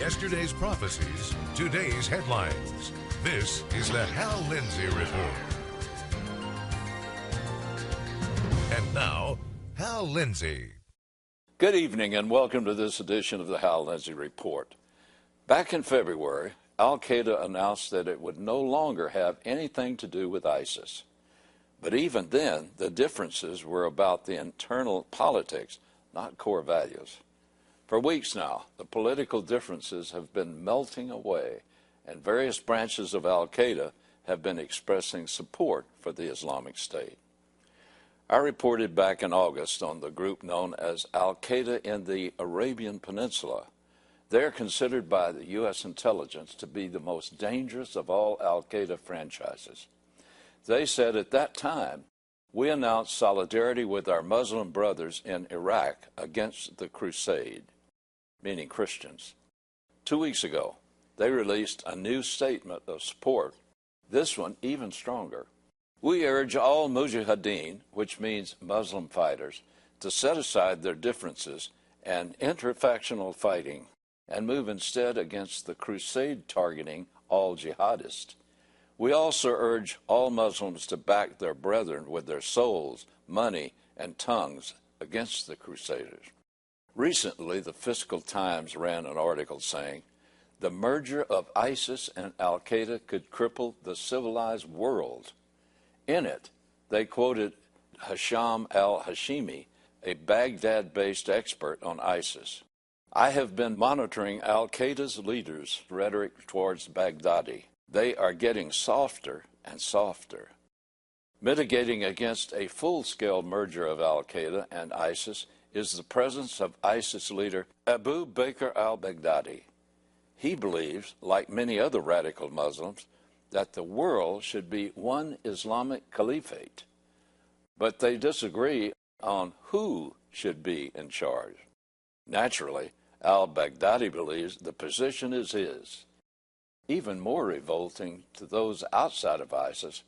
Yesterday's prophecies, today's headlines. This is the Hal Lindsey Report. And now, Hal Lindsey. Good evening and welcome to this edition of the Hal Lindsey Report. Back in February, Al-Qaeda announced that it would no longer have anything to do with ISIS. But even then, the differences were about the internal politics, not core values. For weeks now, the political differences have been melting away, and various branches of Al-Qaeda have been expressing support for the Islamic State. I reported back in August on the group known as Al-Qaeda in the Arabian Peninsula. They are considered by the U.S. intelligence to be the most dangerous of all Al-Qaeda franchises. They said at that time, we announced solidarity with our Muslim brothers in Iraq against the crusade, meaning Christians. 2 weeks ago, they released a new statement of support, this one even stronger. We urge all mujahideen, which means Muslim fighters, to set aside their differences and interfactional fighting and move instead against the crusade targeting all jihadists. We also urge all Muslims to back their brethren with their souls, money, and tongues against the crusaders. Recently, the Fiscal Times ran an article saying, the merger of ISIS and Al-Qaeda could cripple the civilized world. In it, they quoted Hisham al-Hashimi, a Baghdad-based expert on ISIS. I have been monitoring Al-Qaeda's leaders' rhetoric towards Baghdadi. They are getting softer and softer. Mitigating against a full-scale merger of Al-Qaeda and ISIS is the presence of ISIS leader Abu Bakr al-Baghdadi. He believes, like many other radical Muslims, that the world should be one Islamic caliphate. But they disagree on who should be in charge. Naturally, al-Baghdadi believes the position is his. Even more revolting to those outside of ISIS,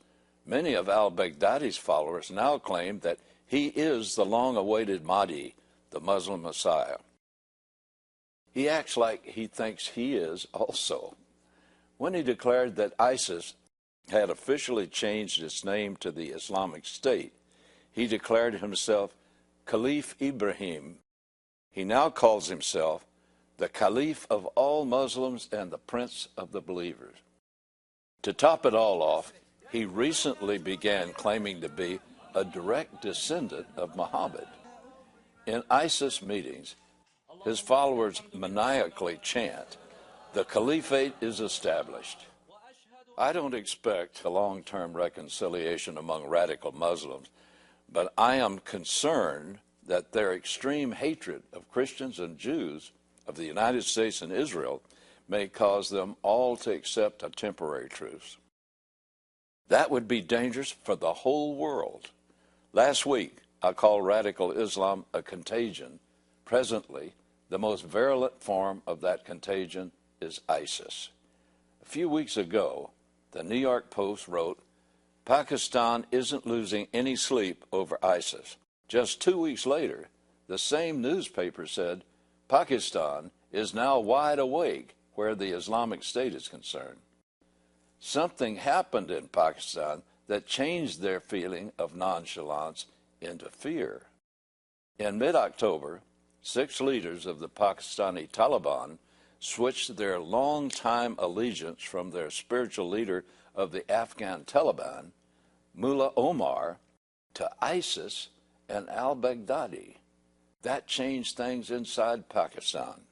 many of al-Baghdadi's followers now claim that he is the long-awaited Mahdi, the Muslim Messiah. He acts like he thinks he is also. When he declared that ISIS had officially changed its name to the Islamic State, he declared himself Caliph Ibrahim. He now calls himself the Caliph of all Muslims and the Prince of the Believers. To top it all off, he recently began claiming to be a direct descendant of Muhammad. In ISIS meetings, his followers maniacally chant, the caliphate is established. I don't expect a long-term reconciliation among radical Muslims, but I am concerned that their extreme hatred of Christians and Jews of the United States and Israel may cause them all to accept a temporary truce. That would be dangerous for the whole world. Last week, I called radical Islam a contagion. Presently, the most virulent form of that contagion is ISIS. A few weeks ago, the New York Post wrote, Pakistan isn't losing any sleep over ISIS. Just 2 weeks later, the same newspaper said, Pakistan is now wide awake where the Islamic State is concerned. Something happened in Pakistan that changed their feeling of nonchalance into fear. In mid-October, 6 leaders of the Pakistani Taliban switched their long-time allegiance from their spiritual leader of the Afghan Taliban, Mullah Omar, to ISIS and al-Baghdadi. That changed things inside Pakistan.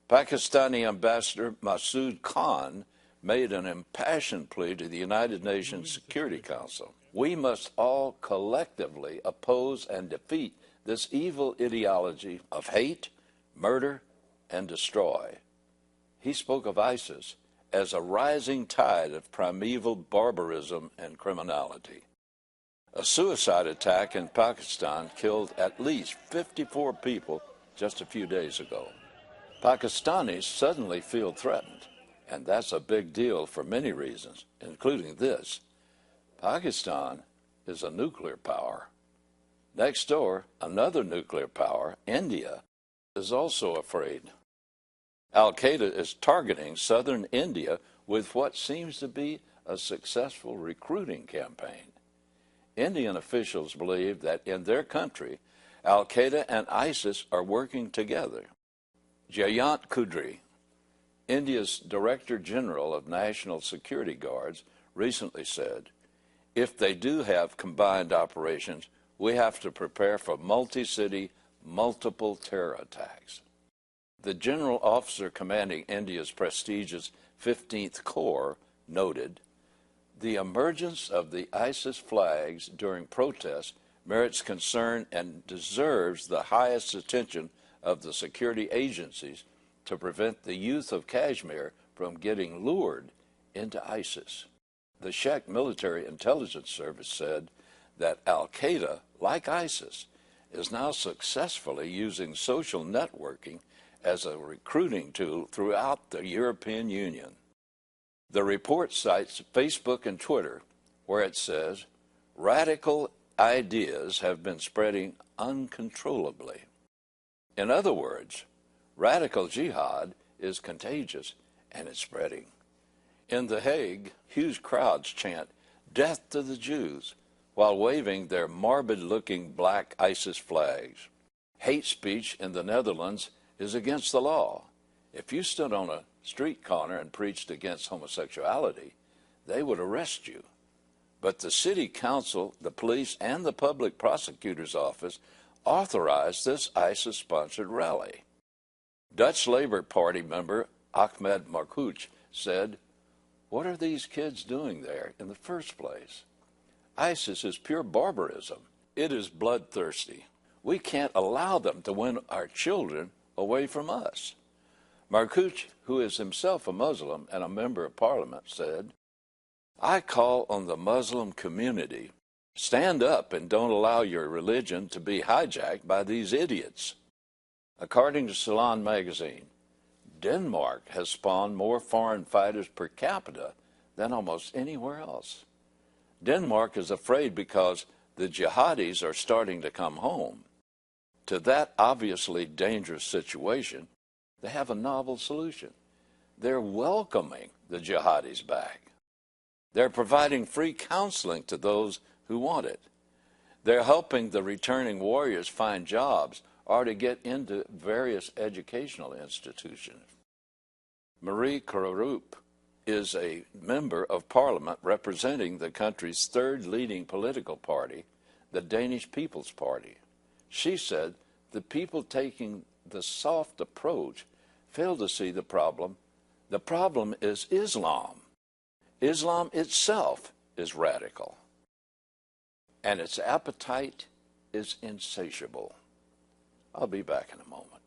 Pakistani Ambassador Masood Khan made an impassioned plea to the United Nations Security Council. We must all collectively oppose and defeat this evil ideology of hate, murder, and destroy. He spoke of ISIS as a rising tide of primeval barbarism and criminality. A suicide attack in Pakistan killed at least 54 people just a few days ago. Pakistanis suddenly feel threatened, and that's a big deal for many reasons, including this. Pakistan is a nuclear power. Next door, another nuclear power, India, is also afraid. Al-Qaeda is targeting southern India with what seems to be a successful recruiting campaign. Indian officials believe that in their country, Al-Qaeda and ISIS are working together. Jayant Kudri, India's Director General of National Security Guards, recently said, "If they do have combined operations, we have to prepare for multi-city, multiple terror attacks." The general officer commanding India's prestigious 15th Corps noted, "The emergence of the ISIS flags during protests merits concern and deserves the highest attention of the security agencies to prevent the youth of Kashmir from getting lured into ISIS." The Czech Military Intelligence Service said that Al-Qaeda, like ISIS, is now successfully using social networking as a recruiting tool throughout the European Union. The report cites Facebook and Twitter, where it says, "Radical ideas have been spreading uncontrollably." In other words, radical jihad is contagious and it's spreading. In The Hague, huge crowds chant, "Death to the Jews," while waving their morbid-looking black ISIS flags. Hate speech in the Netherlands is against the law. If you stood on a street corner and preached against homosexuality, they would arrest you. But the city council, the police, and the public prosecutor's office authorized this ISIS-sponsored rally. Dutch Labour Party member Ahmed Marcouch said, "What are these kids doing there in the first place? ISIS is pure barbarism. It is bloodthirsty. We can't allow them to win our children away from us." Marcouch, who is himself a Muslim and a member of parliament, said, "I call on the Muslim community, stand up and don't allow your religion to be hijacked by these idiots." According to Salon magazine, Denmark has spawned more foreign fighters per capita than almost anywhere else. Denmark is afraid because the jihadis are starting to come home. To that obviously dangerous situation, they have a novel solution. They're welcoming the jihadis back. They're providing free counseling to those who want it. They're helping the returning warriors find jobs or to get into various educational institutions. Marie Krarup is a member of parliament representing the country's third leading political party, the Danish People's Party. She said the people taking the soft approach fail to see the problem. The problem is Islam. Islam itself is radical, and its appetite is insatiable. I'll be back in a moment.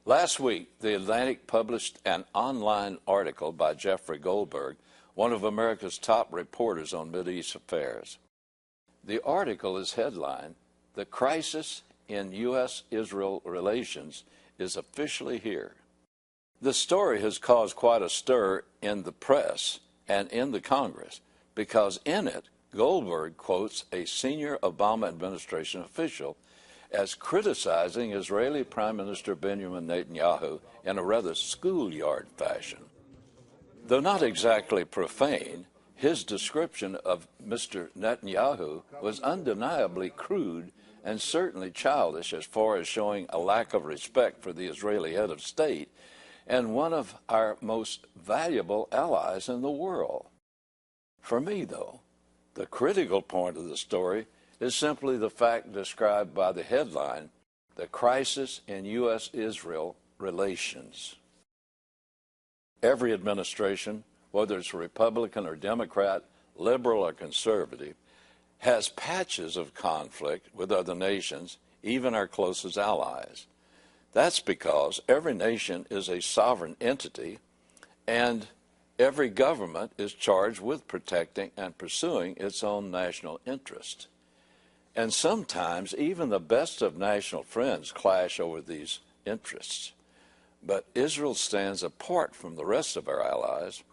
Last week, The Atlantic published an online article by Jeffrey Goldberg, one of America's top reporters on Mideast affairs. The article is headlined, "The Crisis in U.S.-Israel Relations is Officially Here." The story has caused quite a stir in the press and in the Congress because in it, Goldberg quotes a senior Obama administration official as criticizing Israeli Prime Minister Benjamin Netanyahu in a rather schoolyard fashion. Though not exactly profane, his description of Mr. Netanyahu was undeniably crude and certainly childish as far as showing a lack of respect for the Israeli head of state and one of our most valuable allies in the world. For me, though, the critical point of the story is simply the fact described by the headline, "The Crisis in U.S.-Israel Relations." Every administration, whether it's Republican or Democrat, liberal or conservative, has patches of conflict with other nations, even our closest allies. That's because every nation is a sovereign entity, and every government is charged with protecting and pursuing its own national interest. And sometimes even the best of national friends clash over these interests. But Israel stands apart from the rest of our allies.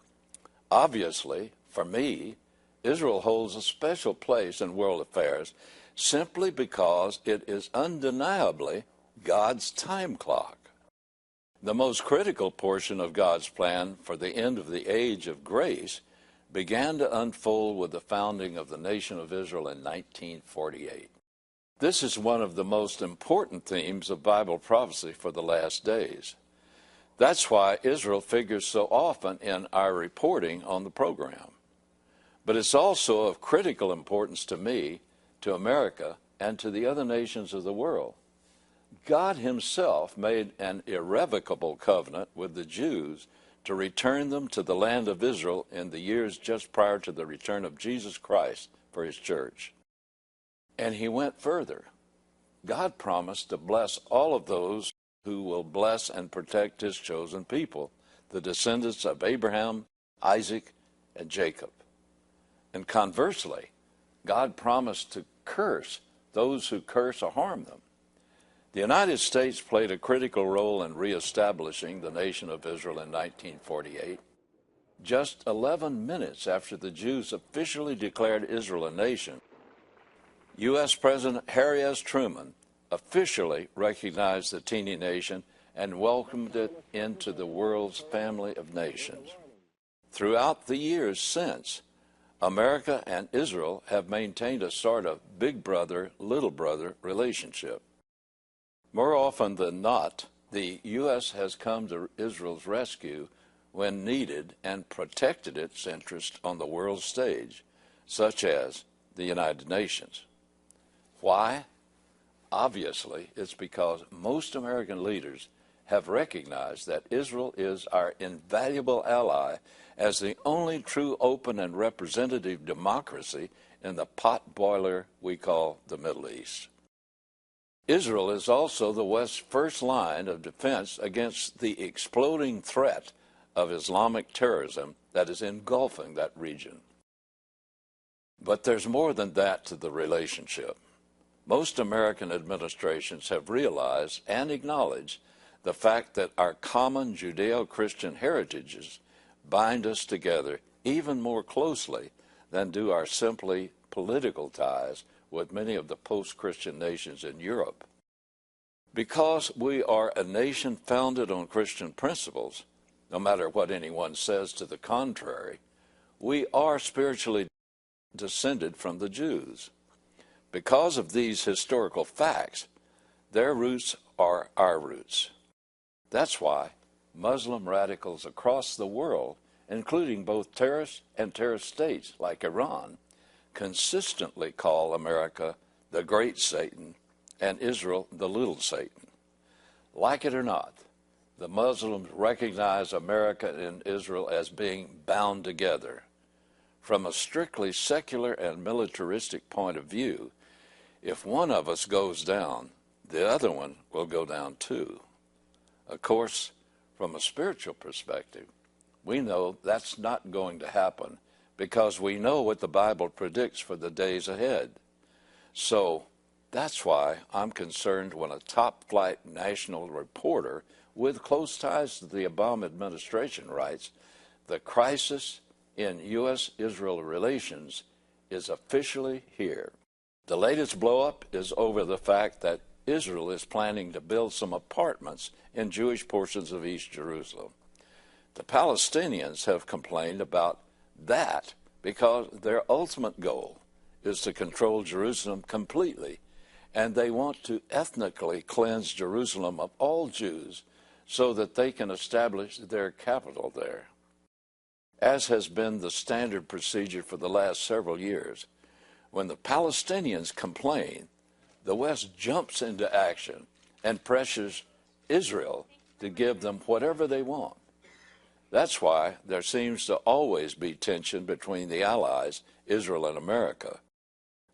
Obviously, for me, Israel holds a special place in world affairs simply because it is undeniably God's time clock. The most critical portion of God's plan for the end of the age of grace began to unfold with the founding of the nation of Israel in 1948. This is one of the most important themes of Bible prophecy for the last days. That's why Israel figures so often in our reporting on the program. But it's also of critical importance to me, to America, and to the other nations of the world. God himself made an irrevocable covenant with the Jews to return them to the land of Israel in the years just prior to the return of Jesus Christ for his church. And he went further. God promised to bless all of those who will bless and protect his chosen people, the descendants of Abraham, Isaac, and Jacob. And conversely, God promised to curse those who curse or harm them. The United States played a critical role in reestablishing the nation of Israel in 1948, just 11 minutes after the Jews officially declared Israel a nation. U.S. President Harry S. Truman officially recognized the teeny nation and welcomed it into the world's family of nations. Throughout the years since, America and Israel have maintained a sort of big brother, little brother relationship. More often than not, the U.S. has come to Israel's rescue when needed and protected its interests on the world stage, such as the United Nations. Why? Obviously, it's because most American leaders have recognized that Israel is our invaluable ally as the only true open and representative democracy in the potboiler we call the Middle East. Israel is also the West's first line of defense against the exploding threat of Islamic terrorism that is engulfing that region. But there's more than that to the relationship. Most American administrations have realized and acknowledged the fact that our common Judeo-Christian heritages bind us together even more closely than do our simply political ties with many of the post-Christian nations in Europe. Because we are a nation founded on Christian principles, no matter what anyone says to the contrary, we are spiritually descended from the Jews. Because of these historical facts, their roots are our roots. That's why Muslim radicals across the world, including both terrorist and terrorist states like Iran, consistently call America the great Satan and Israel the little Satan. Like it or not, the Muslims recognize America and Israel as being bound together. From a strictly secular and militaristic point of view, if one of us goes down, the other one will go down too. Of course, from a spiritual perspective, we know that's not going to happen because we know what the Bible predicts for the days ahead. So that's why I'm concerned when a top-flight national reporter with close ties to the Obama administration writes, the crisis in U.S.-Israel relations is officially here. The latest blow-up is over the fact that Israel is planning to build some apartments in Jewish portions of East Jerusalem. The Palestinians have complained about that because their ultimate goal is to control Jerusalem completely, and they want to ethnically cleanse Jerusalem of all Jews so that they can establish their capital there. As has been the standard procedure for the last several years, when the Palestinians complain, the West jumps into action and pressures Israel to give them whatever they want. That's why there seems to always be tension between the allies, Israel and America.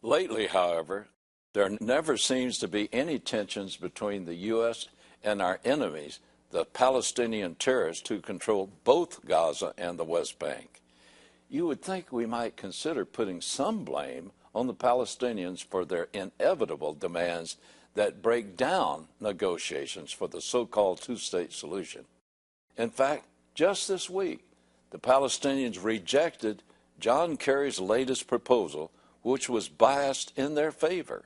Lately, however, there never seems to be any tensions between the U.S. and our enemies, the Palestinian terrorists who control both Gaza and the West Bank. You would think we might consider putting some blame on the Palestinians for their inevitable demands that break down negotiations for the so-called two-state solution. In fact, just this week, the Palestinians rejected John Kerry's latest proposal, which was biased in their favor.